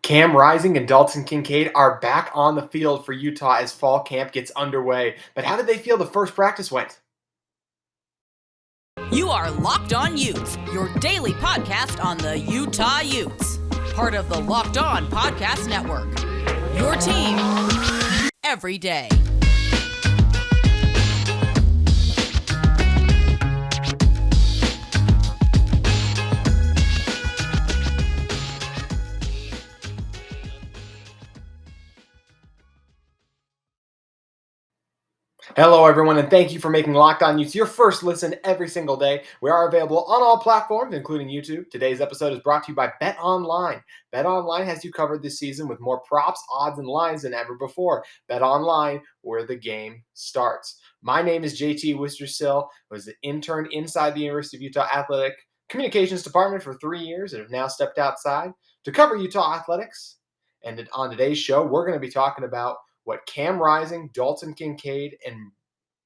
Cam Rising and Dalton Kincaid are back on the field for Utah as fall camp gets underway. But how did they feel the first practice went? You are Locked On Utes, your daily podcast on the Utah Utes. Part of the Locked On Podcast Network. Your team every day. Hello, everyone, and thank you for making Locked On Utes your first listen every single day. We are available on all platforms, including YouTube. Today's episode is brought to you by BetOnline. BetOnline has you covered this season with more props, odds, and lines than ever before. BetOnline, where the game starts. My name is JT Wistrcill. I was an intern inside the University of Utah Athletic Communications Department for 3 years and have now stepped outside to cover Utah athletics. And on today's show, we're going to be talking about what Cam Rising, Dalton Kincaid, and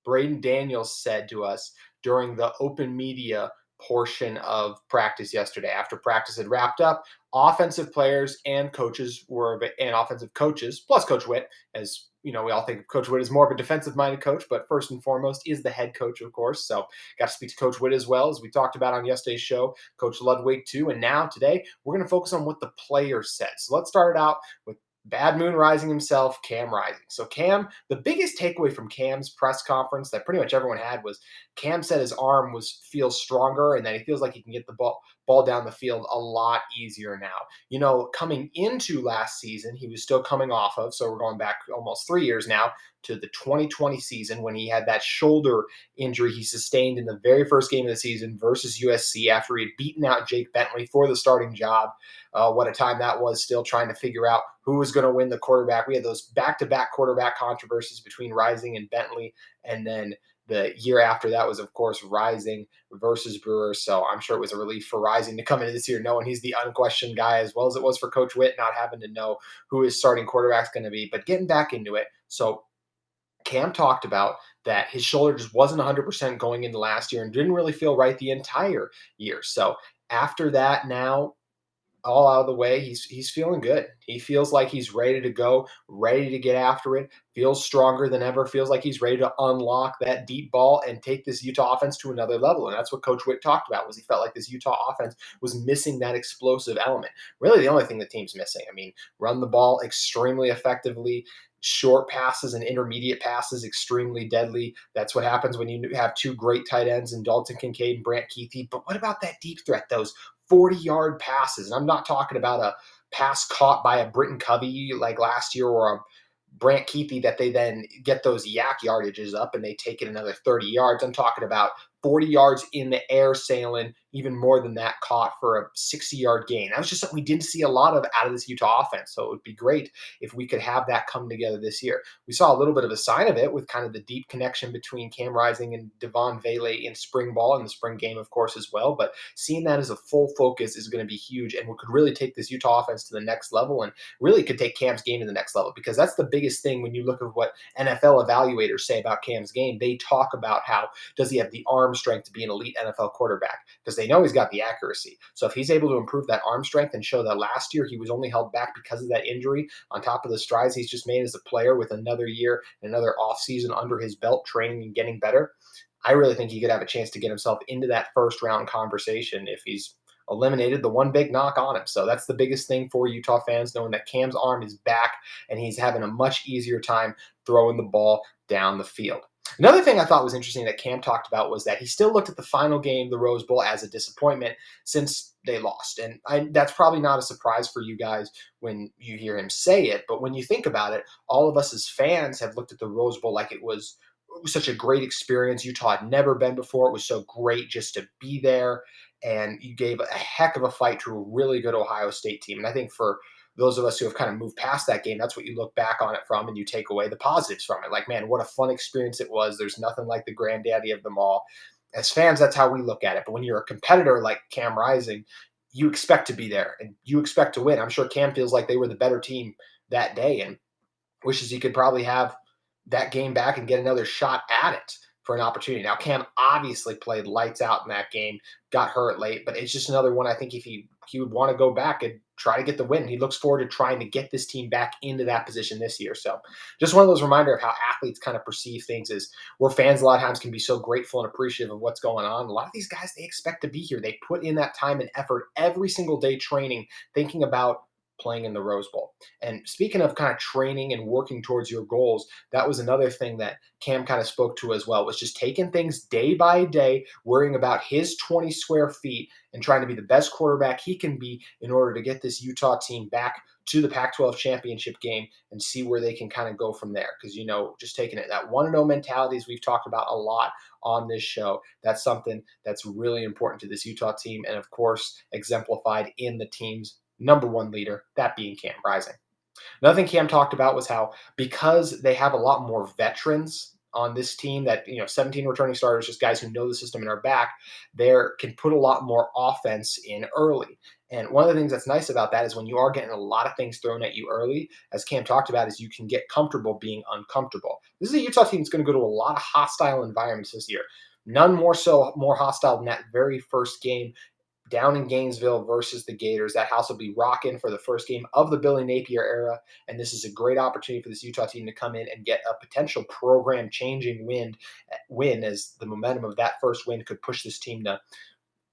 Braeden Daniels said to us during the open media portion of practice yesterday. After practice had wrapped up, offensive players and coaches and offensive coaches, plus Coach Witt, as you know, we all think of Coach Witt as more of a defensive-minded coach, but first and foremost is the head coach, of course. So got to speak to Coach Witt as well, as we talked about on yesterday's show, Coach Ludwig too. And now today, we're going to focus on what the players said. So let's start it out with Bad Moon Rising himself, Cam Rising. So Cam, the biggest takeaway from Cam's press conference that pretty much everyone had was Cam said his arm feels stronger and that he feels like he can get the ball down the field a lot easier now. You know, coming into last season, he was still coming off of, so we're going back almost 3 years now, to the 2020 season when he had that shoulder injury he sustained in the very first game of the season versus USC after he had beaten out Jake Bentley for the starting job. What a time that was, still trying to figure out who was going to win the quarterback. We had those back-to-back quarterback controversies between Rising and Bentley, and then the year after that was, of course, Rising versus Brewer. So I'm sure it was a relief for Rising to come into this year knowing he's the unquestioned guy, as well as it was for Coach Witt not having to know who his starting quarterback's going to be. But getting back into it, so Cam talked about that his shoulder just wasn't 100% going into last year and didn't really feel right the entire year. So after that, now all out of the way, he's feeling good. He feels like he's ready to go, ready to get after it, feels stronger than ever, feels like he's ready to unlock that deep ball and take this Utah offense to another level. And that's what Coach Witt talked about, was he felt like this Utah offense was missing that explosive element. Really the only thing the team's missing. I mean, run the ball extremely effectively, short passes and intermediate passes extremely deadly. That's what happens when you have two great tight ends in Dalton Kincaid and Brant Kuithe. But what about that deep threat, those 40-yard passes? And I'm not talking about a pass caught by a Britton Covey like last year or a Brant Kuithe that they then get those yak yardages up and they take it another 30 yards. I'm talking about 40 yards in the air sailing, even more than that, caught for a 60-yard gain. That was just something we didn't see a lot of out of this Utah offense. So it would be great if we could have that come together this year. We saw a little bit of a sign of it with kind of the deep connection between Cam Rising and Devon Vele in spring ball and the spring game, of course, as well. But seeing that as a full focus is going to be huge and could really take this Utah offense to the next level and really could take Cam's game to the next level, because that's the biggest thing when you look at what NFL evaluators say about Cam's game. They talk about how does he have the arm strength to be an elite NFL quarterback, because they know he's got the accuracy. So if he's able to improve that arm strength and show that last year he was only held back because of that injury, on top of the strides he's just made as a player with another year, another offseason under his belt, training and getting better, I really think he could have a chance to get himself into that first round conversation if he's eliminated the one big knock on him. So that's the biggest thing for Utah fans, knowing that Cam's arm is back and he's having a much easier time throwing the ball down the field. Another thing I thought was interesting that Cam talked about was that he still looked at the final game, the Rose Bowl, as a disappointment since they lost. And that's probably not a surprise for you guys when you hear him say it. But when you think about it, all of us as fans have looked at the Rose Bowl like it was such a great experience. Utah had never been before. It was so great just to be there. And you gave a heck of a fight to a really good Ohio State team. And I think for those of us who have kind of moved past that game, that's what you look back on it from and you take away the positives from it. Like, man, what a fun experience it was. There's nothing like the granddaddy of them all. As fans, that's how we look at it. But when you're a competitor like Cam Rising, you expect to be there and you expect to win. I'm sure Cam feels like they were the better team that day and wishes he could probably have that game back and get another shot at it for an opportunity. Now, Cam obviously played lights out in that game, got hurt late, but it's just another one. I think if he would want to go back and try to get the win. He looks forward to trying to get this team back into that position this year. So just one of those reminder of how athletes kind of perceive things is where fans a lot of times can be so grateful and appreciative of what's going on. A lot of these guys, they expect to be here. They put in that time and effort every single day training, thinking about playing in the Rose Bowl. And speaking of kind of training and working towards your goals, that was another thing that Cam kind of spoke to as well, was just taking things day by day, worrying about his 20 square feet and trying to be the best quarterback he can be in order to get this Utah team back to the Pac-12 championship game and see where they can kind of go from there. Because, just taking it, that 1-0 mentality, as we've talked about a lot on this show, that's something that's really important to this Utah team. And of course, exemplified in the team's number one leader, that being Cam Rising. Another thing Cam talked about was how, because they have a lot more veterans on this team, that 17 returning starters, just guys who know the system and are back, there can put a lot more offense in early. And one of the things that's nice about that is when you are getting a lot of things thrown at you early, as Cam talked about, is you can get comfortable being uncomfortable. This is a Utah team that's going to go to a lot of hostile environments this year. None more hostile than that very first game down in Gainesville versus the Gators. That house will be rocking for the first game of the Billy Napier era, and this is a great opportunity for this Utah team to come in and get a potential program-changing win, as the momentum of that first win could push this team to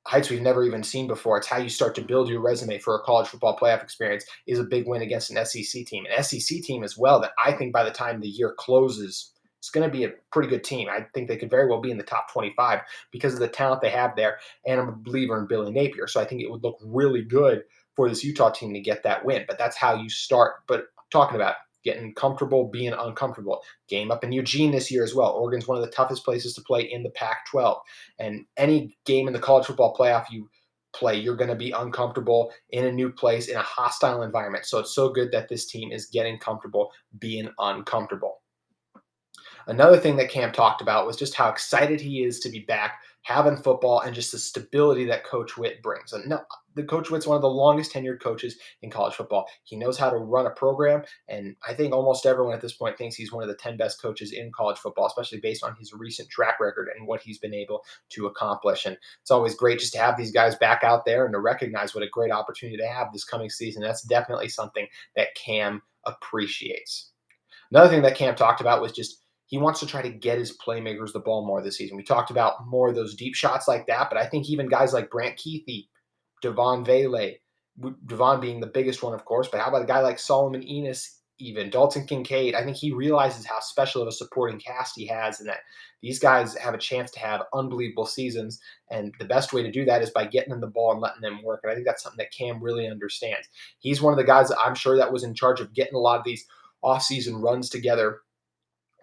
heights we've never even seen before. It's how you start to build your resume for a college football playoff experience, is a big win against an SEC team. An SEC team as well that I think by the time the year closes, it's going to be a pretty good team. I think they could very well be in the top 25 because of the talent they have there, and I'm a believer in Billy Napier. So I think it would look really good for this Utah team to get that win. But that's how you start. But talking about getting comfortable, being uncomfortable. Game up in Eugene this year as well. Oregon's one of the toughest places to play in the Pac-12. And any game in the college football playoff you play, you're going to be uncomfortable in a new place, in a hostile environment. So it's so good that this team is getting comfortable being uncomfortable. Another thing that Cam talked about was just how excited he is to be back, having football, and just the stability that Coach Witt brings. And no, the Coach Witt's one of the longest tenured coaches in college football. He knows how to run a program, and I think almost everyone at this point thinks he's one of the 10 best coaches in college football, especially based on his recent track record and what he's been able to accomplish. And it's always great just to have these guys back out there and to recognize what a great opportunity to have this coming season. That's definitely something that Cam appreciates. Another thing that Cam talked about was just he wants to try to get his playmakers the ball more this season. We talked about more of those deep shots like that, but I think even guys like Brant Keithy, Devon Vele, Devon being the biggest one, of course, but how about a guy like Solomon Enos, even Dalton Kincaid? I think he realizes how special of a supporting cast he has, and that these guys have a chance to have unbelievable seasons. And the best way to do that is by getting them the ball and letting them work. And I think that's something that Cam really understands. He's one of the guys that I'm sure that was in charge of getting a lot of these offseason runs together,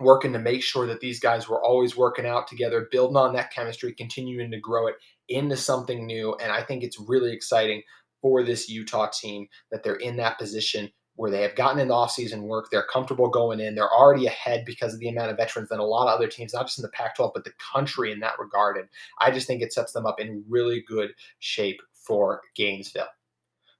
working to make sure that these guys were always working out together, building on that chemistry, continuing to grow it into something new. And I think it's really exciting for this Utah team that they're in that position where they have gotten in the offseason work. They're comfortable going in. They're already ahead because of the amount of veterans than a lot of other teams, not just in the Pac-12, but the country in that regard. And I just think it sets them up in really good shape for Gainesville.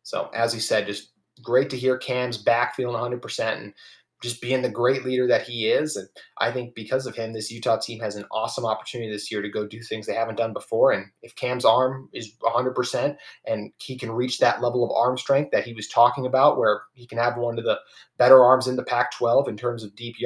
So as he said, just great to hear Cam's back feeling 100% and just being the great leader that he is. And I think because of him, this Utah team has an awesome opportunity this year to go do things they haven't done before. And if Cam's arm is 100% and he can reach that level of arm strength that he was talking about, where he can have one of the better arms in the Pac-12 in terms of deep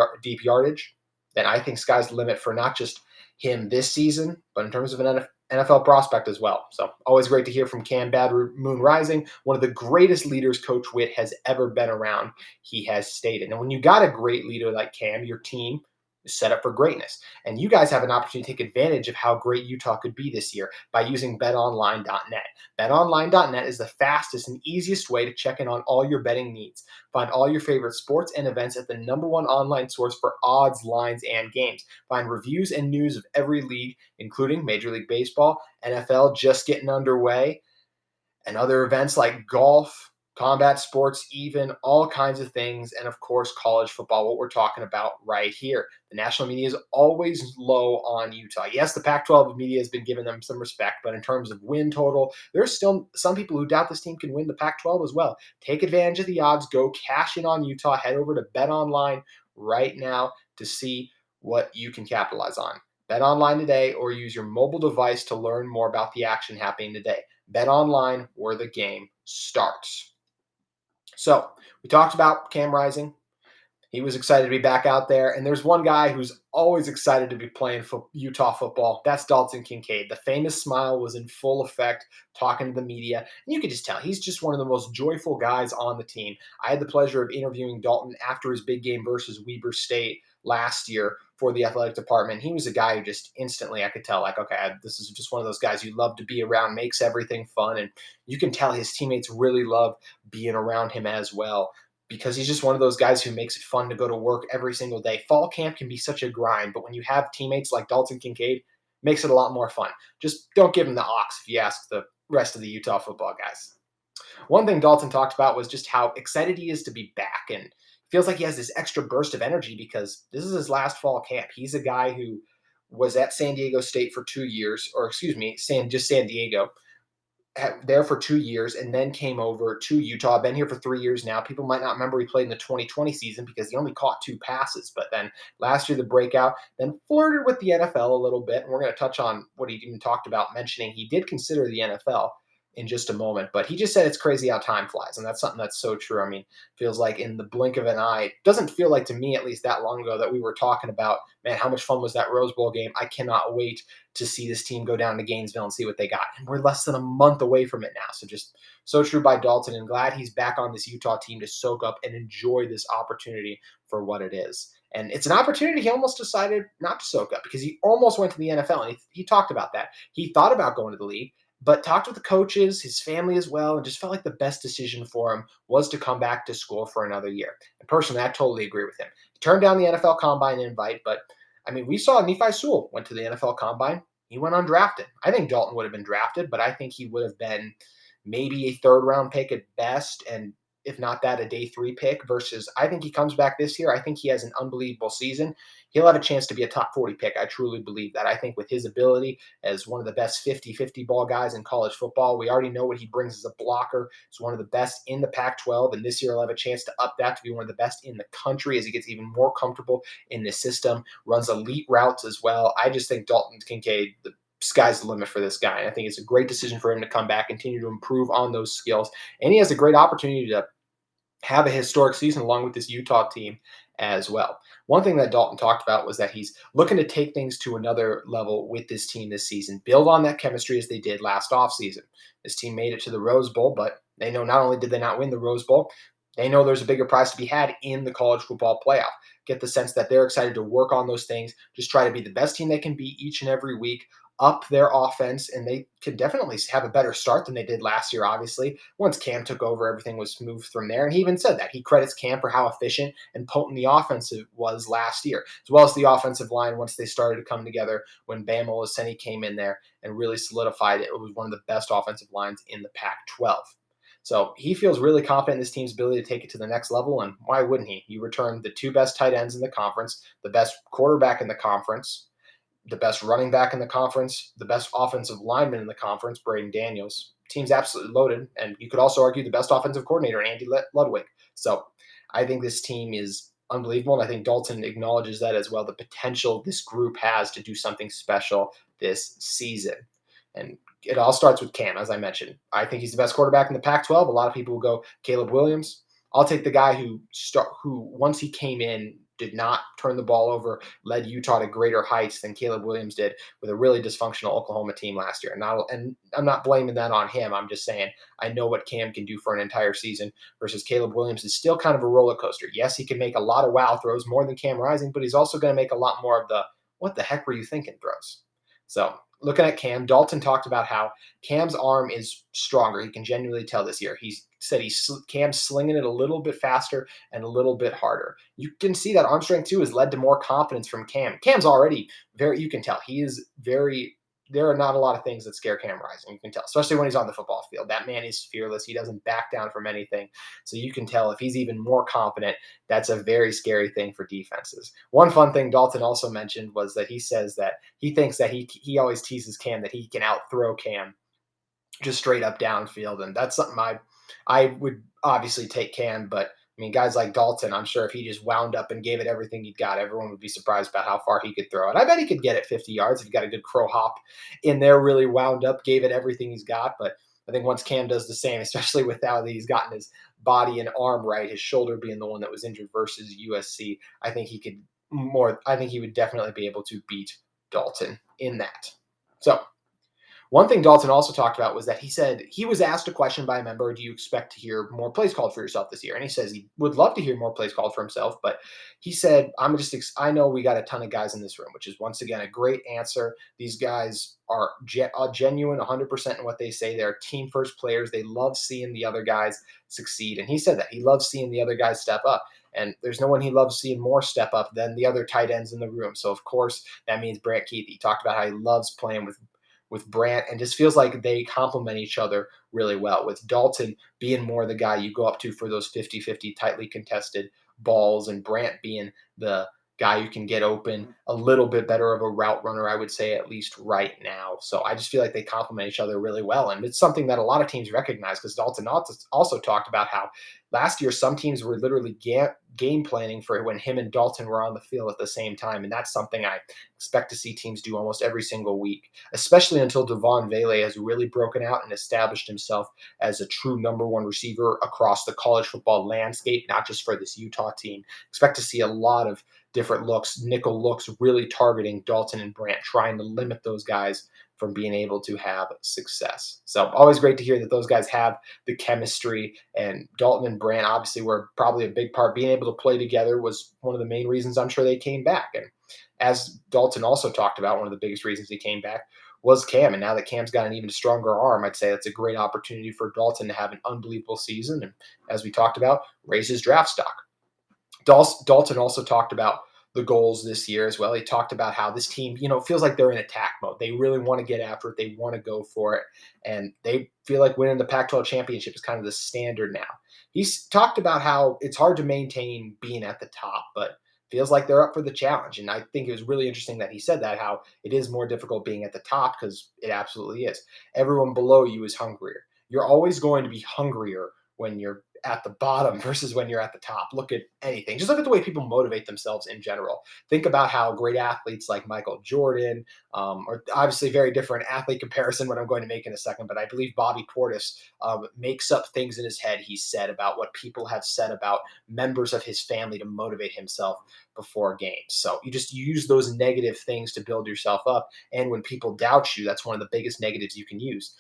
yardage, then I think sky's the limit for not just him this season, but in terms of an NFL prospect as well. So always great to hear from Cam Bad Moon Rising, one of the greatest leaders Coach Witt has ever been around, he has stated. And when you got a great leader like Cam, your team is set up for greatness. And you guys have an opportunity to take advantage of how great Utah could be this year by using betonline.net. Betonline.net is the fastest and easiest way to check in on all your betting needs. Find all your favorite sports and events at the #1 online source for odds, lines, and games. Find reviews and news of every league, including Major League Baseball, NFL just getting underway, and other events like golf, combat sports, even all kinds of things, and of course, college football, what we're talking about right here. The national media is always low on Utah. Yes, the Pac-12 media has been giving them some respect, but in terms of win total, there's still some people who doubt this team can win the Pac-12 as well. Take advantage of the odds, go cash in on Utah, head over to BetOnline right now to see what you can capitalize on. Bet online today or use your mobile device to learn more about the action happening today. Bet online, where the game starts. So we talked about Cam Rising. He was excited to be back out there. And there's one guy who's always excited to be playing for Utah football. That's Dalton Kincaid. The famous smile was in full effect talking to the media. And you could just tell he's just one of the most joyful guys on the team. I had the pleasure of interviewing Dalton after his big game versus Weber State last year for the athletic department. He was a guy who just instantly, I could tell, like, okay, this is just one of those guys you love to be around, makes everything fun. And you can tell his teammates really love being around him as well, because he's just one of those guys who makes it fun to go to work every single day. Fall camp can be such a grind, but when you have teammates like Dalton Kincaid, it makes it a lot more fun. Just don't give him the ox if you ask the rest of the Utah football guys. One thing Dalton talked about was just how excited he is to be back, and feels like he has this extra burst of energy because this is his last fall camp. He's a guy who was at San Diego State for 2 years, or excuse me, San Diego, there for 2 years, and then came over to Utah. Been here for 3 years now. People might not remember he played in the 2020 season because he only caught 2 passes. But then last year, the breakout, then flirted with the NFL a little bit. And we're going to touch on what he even talked about, mentioning he did consider the NFL in just a moment. But he just said it's crazy how time flies. And that's something that's so true. I mean, feels like in the blink of an eye. It doesn't feel like, to me at least, that long ago that we were talking about, man, how much fun was that Rose Bowl game? I cannot wait to see this team go down to Gainesville and see what they got. And we're less than a month away from it now. So just so true by Dalton, and glad he's back on this Utah team to soak up and enjoy this opportunity for what it is. And it's an opportunity he almost decided not to soak up, because he almost went to the NFL, and he talked about that. He thought about going to the league, but talked with the coaches, his family as well, and just felt like the best decision for him was to come back to school for another year. And personally, I totally agree with him. He turned down the NFL Combine invite, but I mean, we saw Nephi Sewell went to the NFL Combine. He went undrafted. I think Dalton would have been drafted, but I think he would have been maybe a third round pick at best, and if not that, a day 3 pick. Versus, I think he comes back this year. I think he has an unbelievable season. He'll have a chance to be a top 40 pick. I truly believe that. I think with his ability as one of the best 50-50 ball guys in college football, we already know what he brings as a blocker. He's one of the best in the Pac-12, and this year he'll have a chance to up that to be one of the best in the country as he gets even more comfortable in the system, runs elite routes as well. I just think Dalton Kincaid, the sky's the limit for this guy. And I think it's a great decision for him to come back, continue to improve on those skills. And he has a great opportunity to have a historic season along with this Utah team as well. One thing that Dalton talked about was that he's looking to take things to another level with this team this season, build on that chemistry as they did last offseason. This team made it to the Rose Bowl, but they know not only did they not win the Rose Bowl, they know there's a bigger prize to be had in the college football playoff. Get the sense that they're excited to work on those things, just try to be the best team they can be each and every week, up their offense, and they could definitely have a better start than they did last year, obviously. Once Cam took over, everything was smooth from there, and he even said that. He credits Cam for how efficient and potent the offensive was last year, as well as the offensive line once they started to come together when Bama Olaseni came in there and really solidified it. It was one of the best offensive lines in the Pac-12. So he feels really confident in this team's ability to take it to the next level, and why wouldn't he? You return the 2 best tight ends in the conference, the best quarterback in the conference, the best running back in the conference, the best offensive lineman in the conference, Braeden Daniels. Team's absolutely loaded, and you could also argue the best offensive coordinator, Andy Ludwig. So I think this team is unbelievable, and I think Dalton acknowledges that as well, the potential this group has to do something special this season. And it all starts with Cam, as I mentioned. I think he's the best quarterback in the Pac-12. A lot of people will go Caleb Williams. I'll take the guy who once he came in, did not turn the ball over, led Utah to greater heights than Caleb Williams did with a really dysfunctional Oklahoma team last year. And I'm not blaming that on him. I'm just saying I know what Cam can do for an entire season versus Caleb Williams is still kind of a roller coaster. Yes, he can make a lot of wow throws, more than Cam Rising, but he's also going to make a lot more of the what the heck were you thinking throws. So looking at Cam, Dalton talked about how Cam's arm is stronger. He can genuinely tell this year. He said Cam's slinging it a little bit faster and a little bit harder. You can see that arm strength too has led to more confidence from Cam. Cam's already you can tell he is there are not a lot of things that scare Cam Rising. You can tell, especially when he's on the football field. That man is fearless. He doesn't back down from anything. So you can tell if he's even more confident, that's a very scary thing for defenses. One fun thing Dalton also mentioned was that he says that he thinks that he always teases Cam that he can out-throw Cam just straight up downfield. And that's something I would obviously take Cam, but I mean, guys like Dalton, I'm sure if he just wound up and gave it everything he'd got, everyone would be surprised about how far he could throw it. I bet he could get it 50 yards if he got a good crow hop in there, really wound up, gave it everything he's got. But I think once Cam does the same, especially with how he's gotten his body and arm right, his shoulder being the one that was injured versus USC, I think he would definitely be able to beat Dalton in that. So one thing Dalton also talked about was that he said he was asked a question by a member, do you expect to hear more plays called for yourself this year? And he says he would love to hear more plays called for himself, but he said, I know we got a ton of guys in this room, which is once again a great answer. These guys are genuine 100% in what they say. They're team first players. They love seeing the other guys succeed. And he said that he loves seeing the other guys step up. And there's no one he loves seeing more step up than the other tight ends in the room. So, of course, that means Brant Keith. He talked about how he loves playing with Brant and just feels like they complement each other really well, with Dalton being more the guy you go up to for those 50-50 tightly contested balls, and Brant being the guy you can get open, a little bit better of a route runner, I would say, at least right now. So I just feel like they complement each other really well. And it's something that a lot of teams recognize, because Dalton also talked about how last year some teams were literally game planning for when him and Dalton were on the field at the same time. And that's something I expect to see teams do almost every single week, especially until Devon Vele has really broken out and established himself as a true number one receiver across the college football landscape, not just for this Utah team. Expect to see a lot of different looks, nickel looks, really targeting Dalton and Brant, trying to limit those guys from being able to have success. So always great to hear that those guys have the chemistry, and Dalton and Brant obviously were probably a big part. Being able to play together was one of the main reasons I'm sure they came back. And as Dalton also talked about, one of the biggest reasons he came back was Cam. And now that Cam's got an even stronger arm, I'd say that's a great opportunity for Dalton to have an unbelievable season. And as we talked about, raise his draft stock. Dalton also talked about the goals this year as well. He talked about how this team, feels like they're in attack mode. They really want to get after it. They want to go for it. And they feel like winning the Pac-12 championship is kind of the standard now. He's talked about how it's hard to maintain being at the top, but feels like they're up for the challenge. And I think it was really interesting that he said that, how it is more difficult being at the top, because it absolutely is. Everyone below you is hungrier. You're always going to be hungrier when you're at the bottom versus when you're at the top. Look at anything. Just look at the way people motivate themselves in general. Think about how great athletes like Michael Jordan, or obviously very different athlete comparison, what I'm going to make in a second, but I believe Bobby Portis makes up things in his head, he said, about what people have said about members of his family to motivate himself before games. So you just use those negative things to build yourself up. And when people doubt you, that's one of the biggest negatives you can use.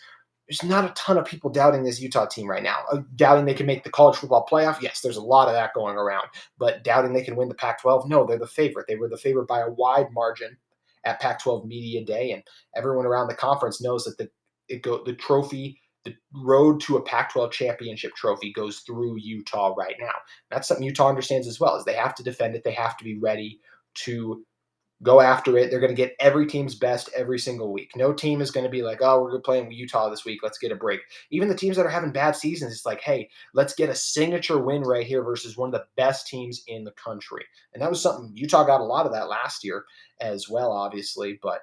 There's not a ton of people doubting this Utah team right now. Doubting they can make the college football playoff? Yes, there's a lot of that going around. But doubting they can win the Pac-12? No, they're the favorite. They were the favorite by a wide margin at Pac-12 Media Day, and everyone around the conference knows that the road to a Pac-12 championship trophy goes through Utah right now. That's something Utah understands as well, is they have to defend it. They have to be ready to go after it. They're going to get every team's best every single week. No team is going to be like, oh, we're playing with Utah this week, let's get a break. Even the teams that are having bad seasons, it's like, hey, let's get a signature win right here versus one of the best teams in the country. And that was something Utah got a lot of that last year as well, obviously, but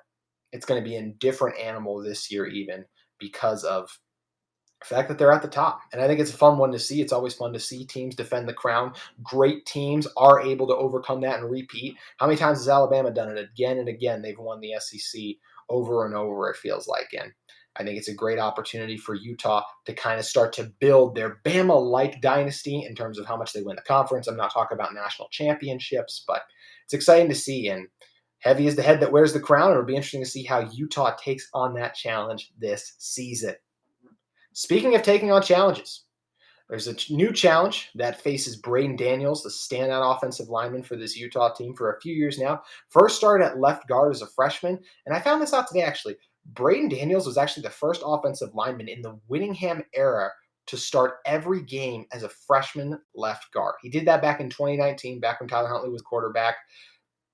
it's going to be a different animal this year even because of the fact that they're at the top. And I think it's a fun one to see. It's always fun to see teams defend the crown. Great teams are able to overcome that and repeat. How many times has Alabama done it? Again and again, they've won the SEC over and over, it feels like. And I think it's a great opportunity for Utah to kind of start to build their Bama-like dynasty in terms of how much they win the conference. I'm not talking about national championships, but it's exciting to see. And heavy is the head that wears the crown. It'll be interesting to see how Utah takes on that challenge this season. Speaking of taking on challenges, there's a new challenge that faces Braeden Daniels, the standout offensive lineman for this Utah team for a few years now. First started at left guard as a freshman, and I found this out today actually. Braeden Daniels was actually the first offensive lineman in the Whittingham era to start every game as a freshman left guard. He did that back in 2019, back when Tyler Huntley was quarterback.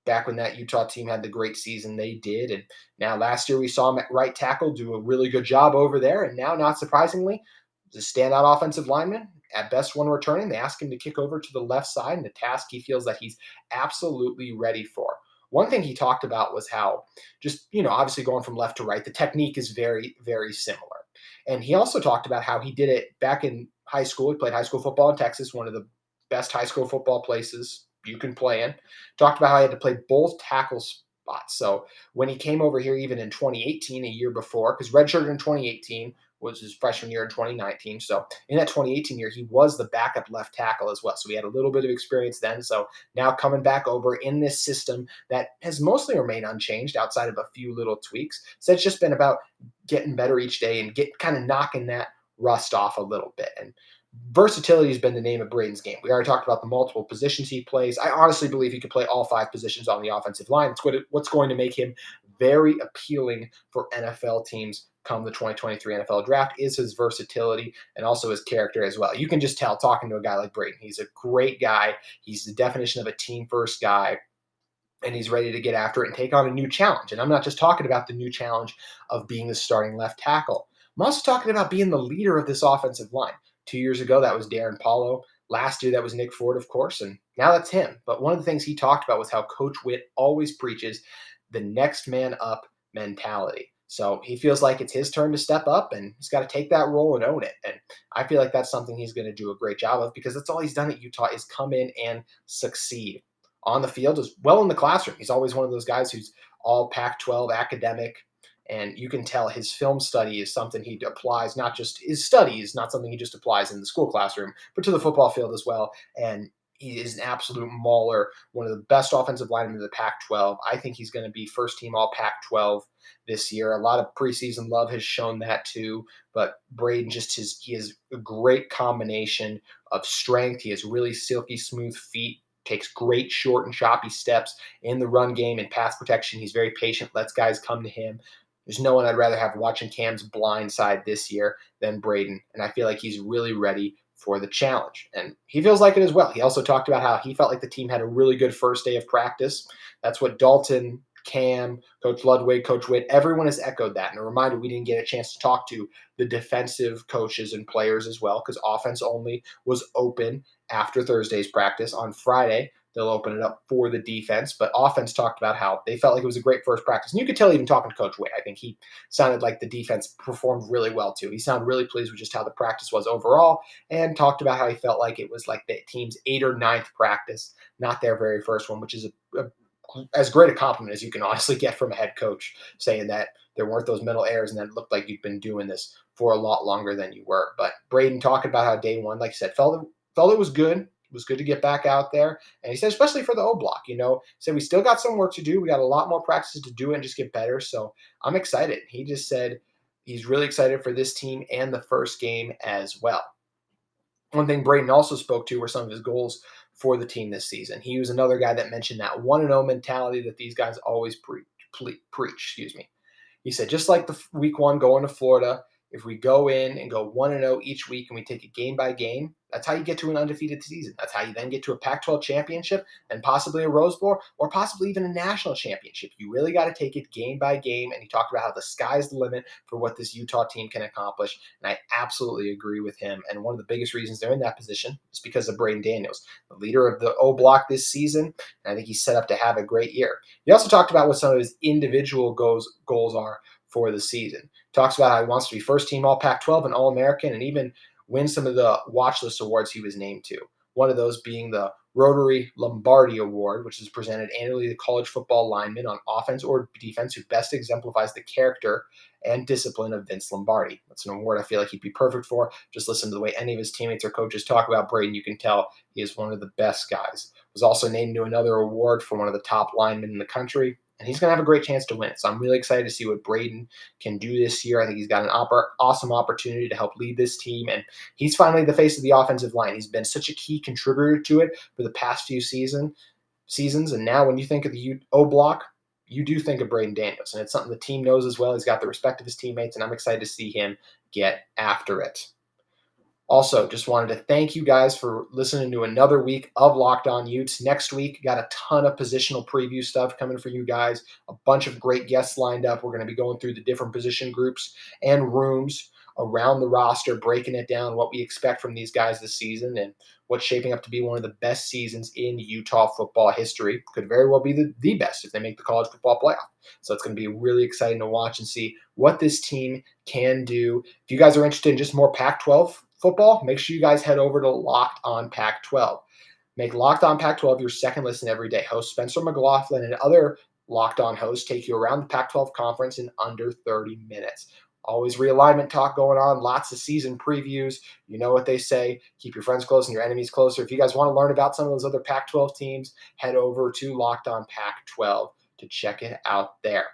Back when that Utah team had the great season they did. And now last year we saw him at right tackle do a really good job over there. And now, not surprisingly, the standout offensive lineman, at best when returning. They ask him to kick over to the left side, and a task he feels that he's absolutely ready for. One thing he talked about was how just, obviously going from left to right, the technique is very, very similar. And he also talked about how he did it back in high school. He played high school football in Texas, one of the best high school football places you can play in. Talked about how he had to play both tackle spots. So when he came over here, even in 2018, a year before, because redshirted in 2018, was his freshman year in 2019. So in that 2018 year, he was the backup left tackle as well. So he had a little bit of experience then. So now coming back over in this system that has mostly remained unchanged outside of a few little tweaks. So it's just been about getting better each day and get kind of knocking that rust off a little bit. And versatility has been the name of Braden's game. We already talked about the multiple positions he plays. I honestly believe he could play all 5 positions on the offensive line. It's what's going to make him very appealing for NFL teams come the 2023 NFL draft is his versatility and also his character as well. You can just tell talking to a guy like Braden. He's a great guy. He's the definition of a team first guy, and he's ready to get after it and take on a new challenge. And I'm not just talking about the new challenge of being the starting left tackle. I'm also talking about being the leader of this offensive line. 2 years ago, that was Darren Paulo. Last year, that was Nick Ford, of course, and now that's him. But one of the things he talked about was how Coach Witt always preaches the next man up mentality. So he feels like it's his turn to step up, and he's got to take that role and own it. And I feel like that's something he's going to do a great job of, because that's all he's done at Utah is come in and succeed on the field as well in the classroom. He's always one of those guys who's all Pac-12 academic, and you can tell his film study is something he applies, not just his studies, not something he just applies in the school classroom, but to the football field as well. And he is an absolute mauler, one of the best offensive linemen in the Pac-12. I think he's going to be first team all Pac-12 this year. A lot of preseason love has shown that too, but Braden he has a great combination of strength. He has really silky smooth feet, takes great short and choppy steps in the run game and pass protection. He's very patient, lets guys come to him. There's no one I'd rather have watching Cam's blind side this year than Braden, and I feel like he's really ready for the challenge. And he feels like it as well. He also talked about how he felt like the team had a really good first day of practice. That's what Dalton, Cam, Coach Ludwig, Coach Witt, everyone has echoed that. And a reminder, we didn't get a chance to talk to the defensive coaches and players as well, because offense only was open after Thursday's practice. On Friday, they'll open it up for the defense. But offense talked about how they felt like it was a great first practice. And you could tell even talking to Coach Witt, I think he sounded like the defense performed really well too. He sounded really pleased with just how the practice was overall, and talked about how he felt like it was like the team's 8th or 9th practice, not their very first one, which is as great a compliment as you can honestly get from a head coach, saying that there weren't those mental errors and that it looked like you'd been doing this for a lot longer than you were. But Braden talking about how day one, like I said, felt it was good. It was good to get back out there. And he said, especially for the O block, said we still got some work to do. We got a lot more practices to do and just get better. So I'm excited. He just said he's really excited for this team and the first game as well. One thing Braden also spoke to were some of his goals for the team this season. He was another guy that mentioned that 1-0 mentality that these guys always preach. He said, just like the week 1 going to Florida, if we go in and go 1-0 each week and we take it game by game, that's how you get to an undefeated season. That's how you then get to a Pac-12 championship and possibly a Rose Bowl or possibly even a national championship. You really got to take it game by game. And he talked about how the sky's the limit for what this Utah team can accomplish. And I absolutely agree with him. And one of the biggest reasons they're in that position is because of Braeden Daniels, the leader of the O block this season. And I think he's set up to have a great year. He also talked about what some of his individual goals are for the season. Talks about how he wants to be first team all Pac-12 and all American, and even win some of the watch list awards he was named to. One of those being the Rotary Lombardi Award, which is presented annually to college football linemen on offense or defense who best exemplifies the character and discipline of Vince Lombardi. That's an award I feel like he'd be perfect for. Just listen to the way any of his teammates or coaches talk about Braden. You can tell he is one of the best guys. Was also named to another award for one of the top linemen in the country. And he's going to have a great chance to win it. So I'm really excited to see what Braden can do this year. I think he's got an awesome opportunity to help lead this team. And he's finally the face of the offensive line. He's been such a key contributor to it for the past few seasons. And now when you think of the O block, you do think of Braeden Daniels. And it's something the team knows as well. He's got the respect of his teammates, and I'm excited to see him get after it. Also, just wanted to thank you guys for listening to another week of Locked On Utes. Next week, got a ton of positional preview stuff coming for you guys. A bunch of great guests lined up. We're going to be going through the different position groups and rooms around the roster, breaking it down, what we expect from these guys this season, and what's shaping up to be one of the best seasons in Utah football history. Could very well be the best if they make the college football playoff. So it's going to be really exciting to watch and see what this team can do. If you guys are interested in just more Pac-12 football, make sure you guys head over to Locked On Pac-12. Make Locked On Pac-12 your second listen every day. Host Spencer McLaughlin and other Locked On hosts take you around the Pac-12 conference in under 30 minutes. Always realignment talk going on, lots of season previews. You know what they say, keep your friends close and your enemies closer. If you guys want to learn about some of those other Pac-12 teams, head over to Locked On Pac-12 to check it out there.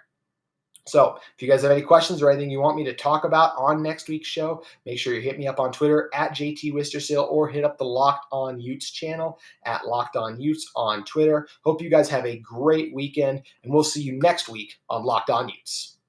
So if you guys have any questions or anything you want me to talk about on next week's show, make sure you hit me up on Twitter at JT Wistrcill or hit up the Locked On Utes channel at Locked On Utes on Twitter. Hope you guys have a great weekend, and we'll see you next week on Locked On Utes.